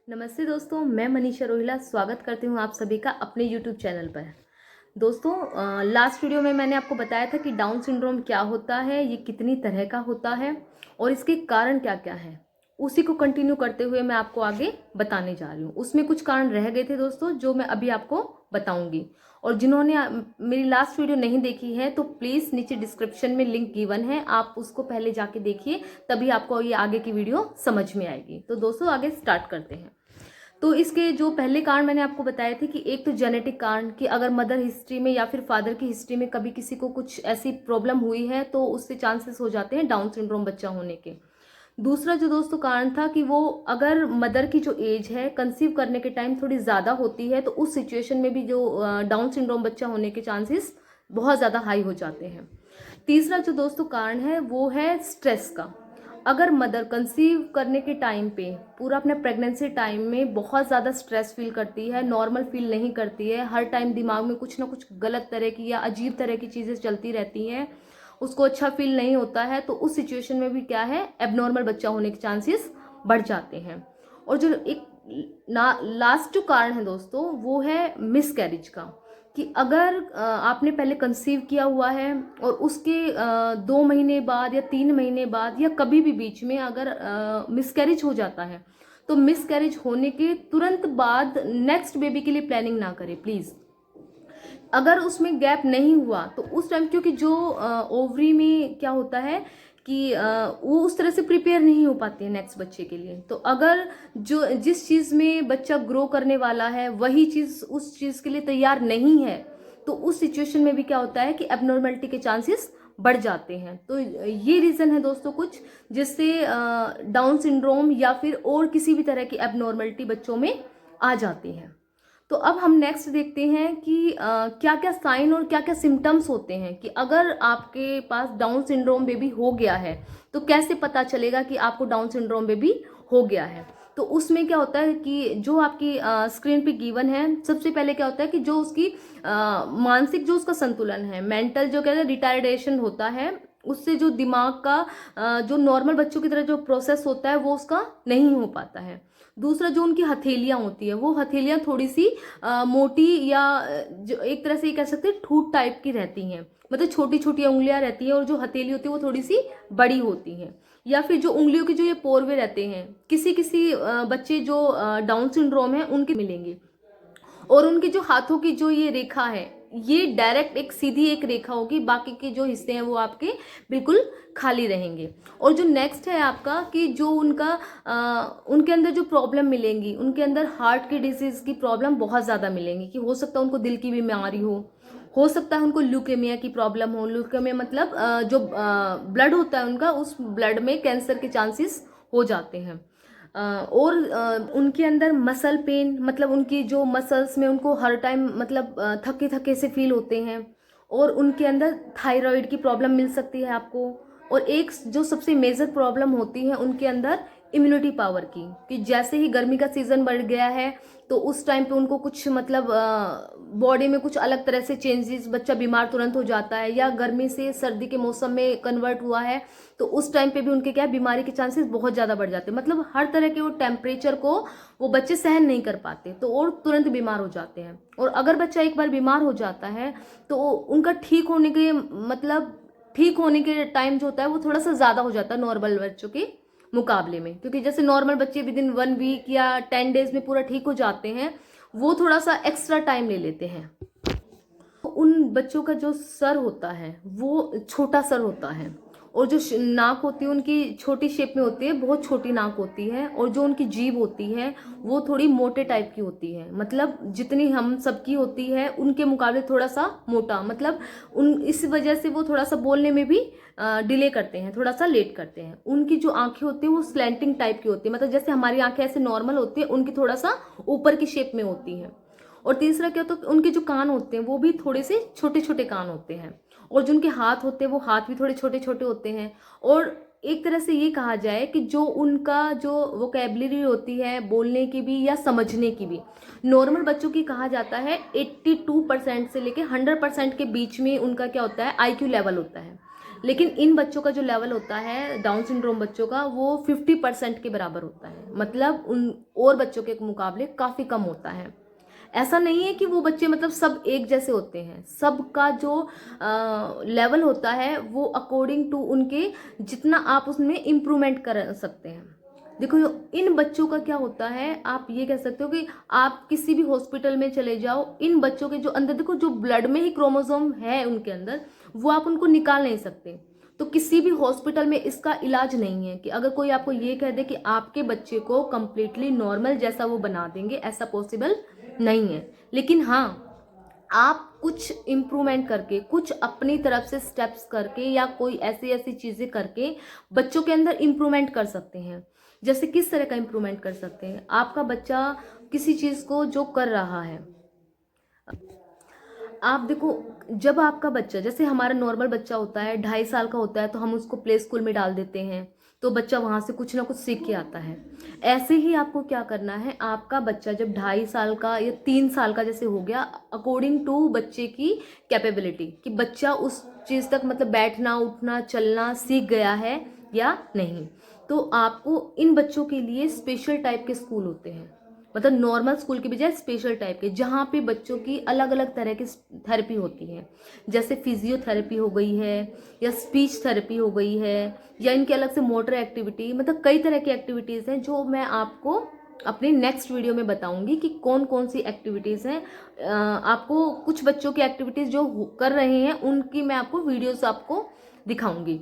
नमस्ते दोस्तों, मैं मनीषा रोहिला स्वागत करती हूँ आप सभी का अपने YouTube चैनल पर। दोस्तों, लास्ट वीडियो में मैंने आपको बताया था कि डाउन सिंड्रोम क्या होता है, ये कितनी तरह का होता है और इसके कारण क्या क्या हैं। उसी को कंटिन्यू करते हुए मैं आपको आगे बताने जा रही हूँ। उसमें कुछ कारण रह गए थे दोस्तों, जो मैं अभी आपको बताऊंगी। और जिन्होंने मेरी लास्ट वीडियो नहीं देखी है तो प्लीज़ नीचे डिस्क्रिप्शन में लिंक गिवन है, आप उसको पहले जाके देखिए, तभी आपको ये आगे की वीडियो समझ में आएगी। तो दोस्तों आगे स्टार्ट करते हैं। तो इसके जो पहले कारण मैंने आपको बताए थे कि एक तो जेनेटिक कारण, कि अगर मदर हिस्ट्री में या फिर फादर की हिस्ट्री में कभी किसी को कुछ ऐसी प्रॉब्लम हुई है तो उससे चांसेस हो जाते हैं डाउन सिंड्रोम बच्चा होने के। दूसरा जो दोस्तों कारण था कि वो अगर मदर की जो एज है कंसीव करने के टाइम थोड़ी ज़्यादा होती है तो उस सिचुएशन में भी जो डाउन सिंड्रोम बच्चा होने के चांसेस बहुत ज़्यादा हाई हो जाते हैं। तीसरा जो दोस्तों कारण है वो है स्ट्रेस का। अगर मदर कंसीव करने के टाइम पे पूरा अपने प्रेगनेंसी टाइम में बहुत ज़्यादा स्ट्रेस फील करती है, नॉर्मल फील नहीं करती है, हर टाइम दिमाग में कुछ ना कुछ गलत तरह की या अजीब तरह की चीज़ें चलती रहती हैं, उसको अच्छा फील नहीं होता है, तो उस सिचुएशन में भी क्या है, एबनॉर्मल बच्चा होने के चांसेस बढ़ जाते हैं। और जो एक लास्ट जो कारण है दोस्तों वो है मिस कैरेज का, कि अगर आपने पहले कंसीव किया हुआ है और उसके 2 महीने बाद या 3 महीने बाद या कभी भी बीच में अगर मिसकैरेज हो जाता है तो मिसकैरेज होने के तुरंत बाद नेक्स्ट बेबी के लिए प्लानिंग ना करें प्लीज़। अगर उसमें गैप नहीं हुआ तो उस टाइम, क्योंकि जो ओवरी में क्या होता है कि वो उस तरह से प्रिपेयर नहीं हो पाती है नेक्स्ट बच्चे के लिए, तो अगर जो जिस चीज़ में बच्चा ग्रो करने वाला है वही चीज़ उस चीज़ के लिए तैयार नहीं है तो उस सिचुएशन में भी क्या होता है कि एबनॉर्मलिटी के चांसेस बढ़ जाते हैं। तो ये रीज़न है दोस्तों कुछ जिससे डाउन सिंड्रोम या फिर और किसी भी तरह की एबनॉर्मलिटी बच्चों में आ जाती है। तो अब हम नेक्स्ट देखते हैं कि क्या क्या साइन और क्या क्या सिम्टम्स होते हैं कि अगर आपके पास डाउन सिंड्रोम बेबी हो गया है तो कैसे पता चलेगा कि आपको डाउन सिंड्रोम बेबी हो गया है। तो उसमें क्या होता है कि जो आपकी स्क्रीन पे गिवन है, सबसे पहले क्या होता है कि जो उसकी मानसिक जो उसका संतुलन है, मेंटल जो कहते हैं रिटार्डेशन होता है, उससे जो दिमाग का जो नॉर्मल बच्चों की तरह जो प्रोसेस होता है वो उसका नहीं हो पाता है। दूसरा जो उनकी हथेलियाँ होती है वो हथेलियाँ थोड़ी सी मोटी या जो एक तरह से ये कह सकते हैं ठूठ टाइप की रहती हैं, मतलब छोटी छोटी उंगलियां रहती हैं और जो हथेली होती है वो थोड़ी सी बड़ी होती हैं। या फिर जो उंगलियों के जो ये पोरवे रहते हैं, किसी किसी बच्चे जो डाउन सिंड्रोम है उनके मिलेंगे। और उनके जो हाथों की जो ये रेखा है ये डायरेक्ट एक सीधी एक रेखा होगी, बाकी के जो हिस्से हैं वो आपके बिल्कुल खाली रहेंगे। और जो नेक्स्ट है आपका कि जो उनका उनके अंदर जो प्रॉब्लम मिलेंगी, उनके अंदर हार्ट की डिजीज़ की प्रॉब्लम बहुत ज़्यादा मिलेंगी, कि हो सकता है उनको दिल की बीमारी हो सकता है उनको ल्यूकेमिया की प्रॉब्लम हो। ल्यूकेमिया मतलब जो ब्लड होता है उनका, उस ब्लड में कैंसर के चांसेस हो जाते हैं। और उनके अंदर मसल पेन, मतलब उनकी जो मसल्स में उनको हर टाइम मतलब थके थके से फील होते हैं। और उनके अंदर थायराइड की प्रॉब्लम मिल सकती है आपको। और एक जो सबसे मेजर प्रॉब्लम होती है उनके अंदर इम्यूनिटी पावर की, कि जैसे ही गर्मी का सीज़न बढ़ गया है तो उस टाइम पे उनको कुछ मतलब बॉडी में कुछ अलग तरह से चेंजेस, बच्चा बीमार तुरंत हो जाता है, या गर्मी से सर्दी के मौसम में कन्वर्ट हुआ है तो उस टाइम पे भी उनके क्या बीमारी के चांसेस बहुत ज़्यादा बढ़ जाते हैं। मतलब हर तरह के वो टेम्परेचर को वो बच्चे सहन नहीं कर पाते तो और तुरंत बीमार हो जाते हैं। और अगर बच्चा एक बार बीमार हो जाता है तो उनका ठीक होने के मतलब ठीक होने के टाइम जो होता है वो थोड़ा सा ज़्यादा हो जाता है नॉर्मल बच्चों के मुकाबले में, क्योंकि जैसे नॉर्मल बच्चे विद इन 1 वीक या 10 डेज में पूरा ठीक हो जाते हैं, वो थोड़ा सा एक्स्ट्रा टाइम ले लेते हैं। उन बच्चों का जो सर होता है वो छोटा सर होता है, और जो नाक होती है उनकी छोटी शेप में होती है, बहुत छोटी नाक होती है, और जो उनकी जीभ होती है वो थोड़ी मोटे टाइप की होती है, मतलब जितनी हम सबकी होती है उनके मुकाबले थोड़ा सा मोटा, मतलब उन इस वजह से वो थोड़ा सा बोलने में भी डिले करते हैं, थोड़ा सा लेट करते हैं। उनकी जो आंखें होती है वो स्लैंटिंग टाइप की होती है, मतलब जैसे हमारी आंखें ऐसे नॉर्मल होती है, उनकी थोड़ा सा ऊपर की शेप में होती है। और तीसरा क्या होता है, उनके जो कान होते हैं वो भी थोड़े से छोटे छोटे कान होते हैं, और जो उनके हाथ होते हैं वो हाथ भी थोड़े छोटे छोटे होते हैं। और एक तरह से ये कहा जाए कि जो उनका जो वोकेबलरी होती है बोलने की भी या समझने की भी, नॉर्मल बच्चों की कहा जाता है 82% से लेके 100% के बीच में उनका क्या होता है आईक्यू लेवल होता है। लेकिन इन बच्चों का जो लेवल होता है डाउन सिंड्रोम बच्चों का, वो 50% के बराबर होता है, मतलब उन और बच्चों के मुकाबले काफ़ी कम होता है। ऐसा नहीं है कि वो बच्चे मतलब सब एक जैसे होते हैं, सबका जो लेवल होता है वो अकॉर्डिंग टू उनके जितना आप उसमें इम्प्रूवमेंट कर सकते हैं। देखो इन बच्चों का क्या होता है, आप ये कह सकते हो कि आप किसी भी हॉस्पिटल में चले जाओ, इन बच्चों के जो अंदर देखो जो ब्लड में ही क्रोमोसोम है उनके अंदर, वो आप उनको निकाल नहीं सकते। तो किसी भी हॉस्पिटल में इसका इलाज नहीं है कि अगर कोई आपको ये कह दे कि आपके बच्चे को कंप्लीटली नॉर्मल जैसा वो बना देंगे, ऐसा पॉसिबल नहीं है। लेकिन हाँ, आप कुछ इम्प्रूवमेंट करके, कुछ अपनी तरफ से स्टेप्स करके या कोई ऐसी ऐसी चीज़ें करके बच्चों के अंदर इम्प्रूवमेंट कर सकते हैं। जैसे किस तरह का इम्प्रूवमेंट कर सकते हैं, आपका बच्चा किसी चीज़ को जो कर रहा है, आप देखो जब आपका बच्चा, जैसे हमारा नॉर्मल बच्चा होता है 2.5 साल का होता है तो हम उसको प्ले स्कूल में डाल देते हैं, तो बच्चा वहाँ से कुछ ना कुछ सीख के आता है। ऐसे ही आपको क्या करना है, आपका बच्चा जब 2.5 साल का या 3 साल का जैसे हो गया, अकॉर्डिंग टू बच्चे की कैपेबिलिटी, कि बच्चा उस चीज़ तक मतलब बैठना उठना चलना सीख गया है या नहीं, तो आपको इन बच्चों के लिए स्पेशल टाइप के स्कूल होते हैं, मतलब नॉर्मल स्कूल के बजाय स्पेशल टाइप के, जहाँ पे बच्चों की अलग अलग तरह की थेरेपी होती है। जैसे फिजियोथेरेपी हो गई है, या स्पीच थेरेपी हो गई है, या इनके अलग से मोटर एक्टिविटी, मतलब कई तरह की एक्टिविटीज़ हैं जो मैं आपको अपने नेक्स्ट वीडियो में बताऊंगी कि कौन कौन सी एक्टिविटीज़ हैं। आपको कुछ बच्चों की एक्टिविटीज़ जो कर रहे हैं उनकी मैं आपको वीडियोस आपको दिखाऊंगी।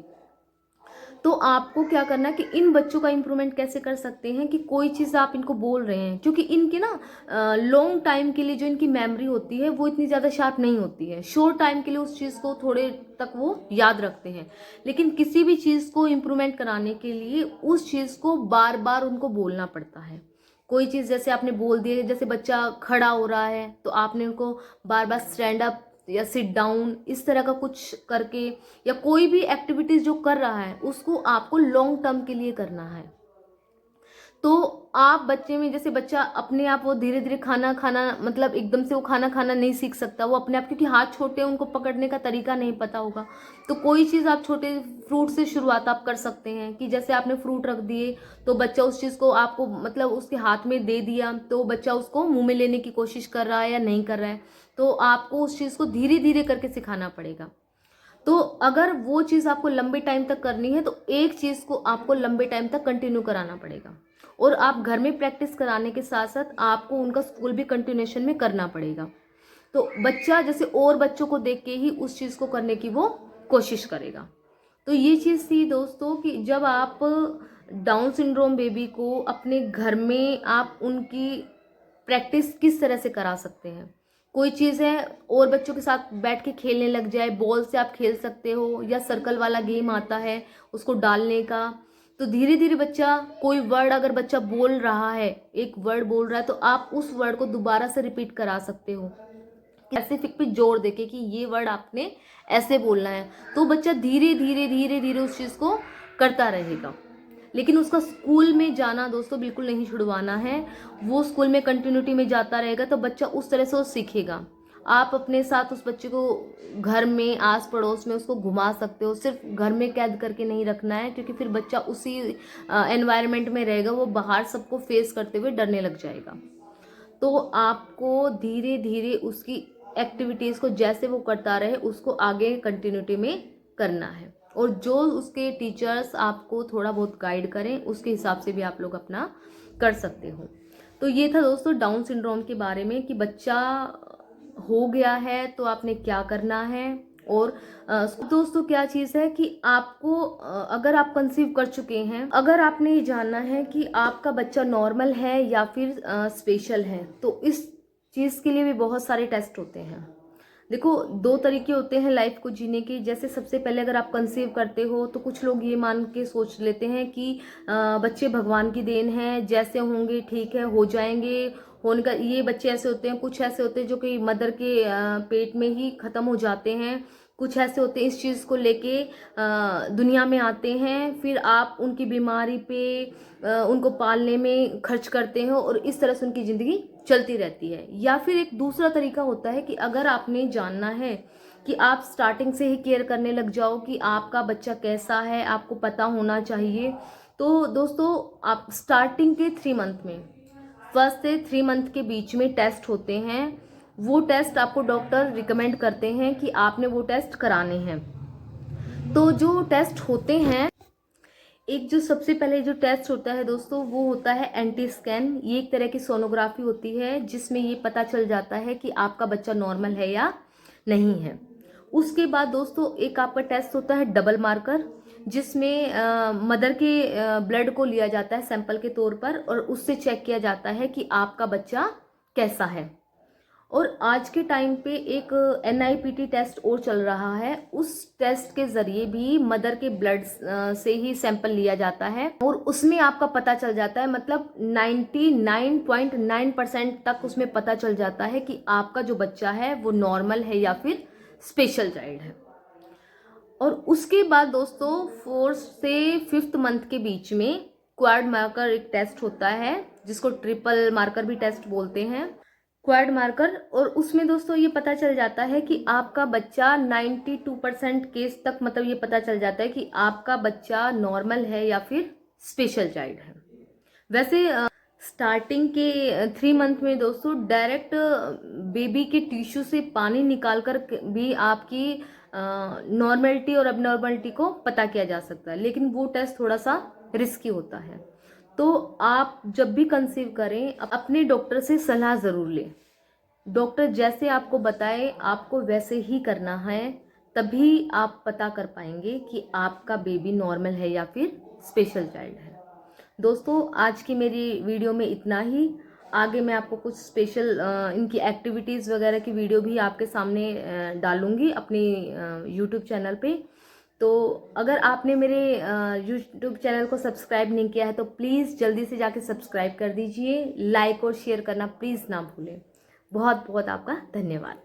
तो आपको क्या करना है कि इन बच्चों का इम्प्रूवमेंट कैसे कर सकते हैं, कि कोई चीज़ आप इनको बोल रहे हैं, क्योंकि इनके ना लॉन्ग टाइम के लिए जो इनकी मेमोरी होती है वो इतनी ज़्यादा शार्प नहीं होती है, शॉर्ट टाइम के लिए उस चीज़ को थोड़े तक वो याद रखते हैं। लेकिन किसी भी चीज़ को इम्प्रूवमेंट कराने के लिए उस चीज़ को बार बार उनको बोलना पड़ता है। कोई चीज़ जैसे आपने बोल दी, जैसे बच्चा खड़ा हो रहा है तो आपने उनको बार बार स्टैंड अप या सिट डाउन इस तरह का कुछ करके, या कोई भी एक्टिविटीज जो कर रहा है उसको आपको लॉन्ग टर्म के लिए करना है। तो आप बच्चे में, जैसे बच्चा अपने आप वो धीरे धीरे खाना खाना, मतलब एकदम से वो खाना खाना नहीं सीख सकता वो अपने आप, क्योंकि हाथ छोटे हैं उनको पकड़ने का तरीका नहीं पता होगा। तो कोई चीज़ आप छोटे फ्रूट से शुरुआत आप कर सकते हैं, कि जैसे आपने फ्रूट रख दिए तो बच्चा उस चीज़ को आपको मतलब उसके हाथ में दे दिया, तो बच्चा उसको मुंह में लेने की कोशिश कर रहा है या नहीं कर रहा है, तो आपको उस चीज़ को धीरे धीरे करके सिखाना पड़ेगा। तो अगर वो चीज़ आपको लंबे टाइम तक करनी है तो एक चीज़ को आपको लंबे टाइम तक कंटिन्यू कराना पड़ेगा, और आप घर में प्रैक्टिस कराने के साथ साथ आपको उनका स्कूल भी कंटिन्यूएशन में करना पड़ेगा। तो बच्चा जैसे और बच्चों को देख के ही उस चीज़ को करने की वो कोशिश करेगा। तो ये चीज़ थी दोस्तों कि जब आप डाउन सिंड्रोम बेबी को अपने घर में आप उनकी प्रैक्टिस किस तरह से करा सकते हैं। कोई चीज़ है और बच्चों के साथ बैठ के खेलने लग जाए, बॉल से आप खेल सकते हो, या सर्कल वाला गेम आता है उसको डालने का। तो धीरे धीरे बच्चा कोई वर्ड अगर बच्चा बोल रहा है, एक वर्ड बोल रहा है, तो आप उस वर्ड को दोबारा से रिपीट करा सकते हो, स्पेसिफिक पे जोर देके कि ये वर्ड आपने ऐसे बोलना है। तो बच्चा धीरे धीरे धीरे धीरे उस चीज़ को करता रहेगा। लेकिन उसका स्कूल में जाना दोस्तों बिल्कुल नहीं छुड़वाना है, वो स्कूल में कंटिन्यूटी में जाता रहेगा तो बच्चा उस तरह से वो सीखेगा। आप अपने साथ उस बच्चे को घर में आस पड़ोस में उसको घुमा सकते हो, सिर्फ घर में कैद करके नहीं रखना है, क्योंकि फिर बच्चा उसी एनवायरनमेंट में रहेगा, वो बाहर सबको फेस करते हुए डरने लग जाएगा। तो आपको धीरे धीरे उसकी एक्टिविटीज़ को जैसे वो करता रहे उसको आगे कंटिन्यूटी में करना है, और जो उसके टीचर्स आपको थोड़ा बहुत गाइड करें उसके हिसाब से भी आप लोग अपना कर सकते हो। तो ये था दोस्तों डाउन सिंड्रोम के बारे में, कि बच्चा हो गया है तो आपने क्या करना है। और दोस्तों क्या चीज़ है कि आपको अगर आप कंसीव कर चुके हैं, अगर आपने ये जानना है कि आपका बच्चा नॉर्मल है या फिर स्पेशल है, तो इस चीज़ के लिए भी बहुत सारे टेस्ट होते हैं। देखो 2 तरीके होते हैं लाइफ को जीने के। जैसे सबसे पहले अगर आप कंसीव करते हो तो कुछ लोग ये मान के सोच लेते हैं कि बच्चे भगवान की देन है, जैसे होंगे ठीक है, हो जाएंगे, होने का। ये बच्चे ऐसे होते हैं, कुछ ऐसे होते हैं जो कि मदर के पेट में ही ख़त्म हो जाते हैं, कुछ ऐसे होते हैं इस चीज़ को लेके दुनिया में आते हैं, फिर आप उनकी बीमारी पे उनको पालने में खर्च करते हो, और इस तरह से उनकी ज़िंदगी चलती रहती है। या फिर एक दूसरा तरीका होता है कि अगर आपने जानना है कि आप स्टार्टिंग से ही केयर करने लग जाओ कि आपका बच्चा कैसा है, आपको पता होना चाहिए। तो दोस्तों आप स्टार्टिंग के 3 मंथ में, 1 से 3 मंथ के बीच में टेस्ट होते हैं, वो टेस्ट आपको डॉक्टर रिकमेंड करते हैं कि आपने वो टेस्ट कराने हैं। तो जो टेस्ट होते हैं, एक जो सबसे पहले जो टेस्ट होता है दोस्तों वो होता है एंटी स्कैन। ये एक तरह की सोनोग्राफी होती है जिसमें ये पता चल जाता है कि आपका बच्चा नॉर्मल है या नहीं है। उसके बाद दोस्तों एक आपका टेस्ट होता है डबल मार्कर, जिसमें मदर के ब्लड को लिया जाता है सैंपल के तौर पर और उससे चेक किया जाता है कि आपका बच्चा कैसा है। और आज के टाइम पे एक NIPT टेस्ट और चल रहा है, उस टेस्ट के ज़रिए भी मदर के ब्लड से ही सैंपल लिया जाता है और उसमें आपका पता चल जाता है, मतलब 99.9% तक उसमें पता चल जाता है कि आपका जो बच्चा है वो नॉर्मल है या फिर स्पेशल चाइल्ड है। और उसके बाद दोस्तों 4 से 5th मंथ के बीच में क्वाड मार्कर एक टेस्ट होता है, जिसको ट्रिपल मार्कर भी टेस्ट बोलते हैं, क्वाड मार्कर। और उसमें दोस्तों ये पता चल जाता है कि आपका बच्चा 92% केस तक, मतलब ये पता चल जाता है कि आपका बच्चा नॉर्मल है या फिर स्पेशल चाइल्ड है। वैसे स्टार्टिंग के 3 मंथ में दोस्तों डायरेक्ट बेबी के टिश्यू से पानी निकाल कर भी आपकी नॉर्मलिटी और अबनॉर्मलिटी को पता किया जा सकता है, लेकिन वो टेस्ट थोड़ा सा रिस्की होता है। तो आप जब भी कंसीव करें अपने डॉक्टर से सलाह ज़रूर लें। डॉक्टर जैसे आपको बताए आपको वैसे ही करना है, तभी आप पता कर पाएंगे कि आपका बेबी नॉर्मल है या फिर स्पेशल चाइल्ड है। दोस्तों आज की मेरी वीडियो में इतना ही। आगे मैं आपको कुछ स्पेशल इनकी एक्टिविटीज़ वगैरह की वीडियो भी आपके सामने डालूंगी अपनी यूट्यूब चैनल पे। तो अगर आपने मेरे यूट्यूब चैनल को सब्सक्राइब नहीं किया है तो प्लीज़ जल्दी से जाके सब्सक्राइब कर दीजिए। लाइक और शेयर करना प्लीज़ ना भूलें। बहुत बहुत आपका धन्यवाद।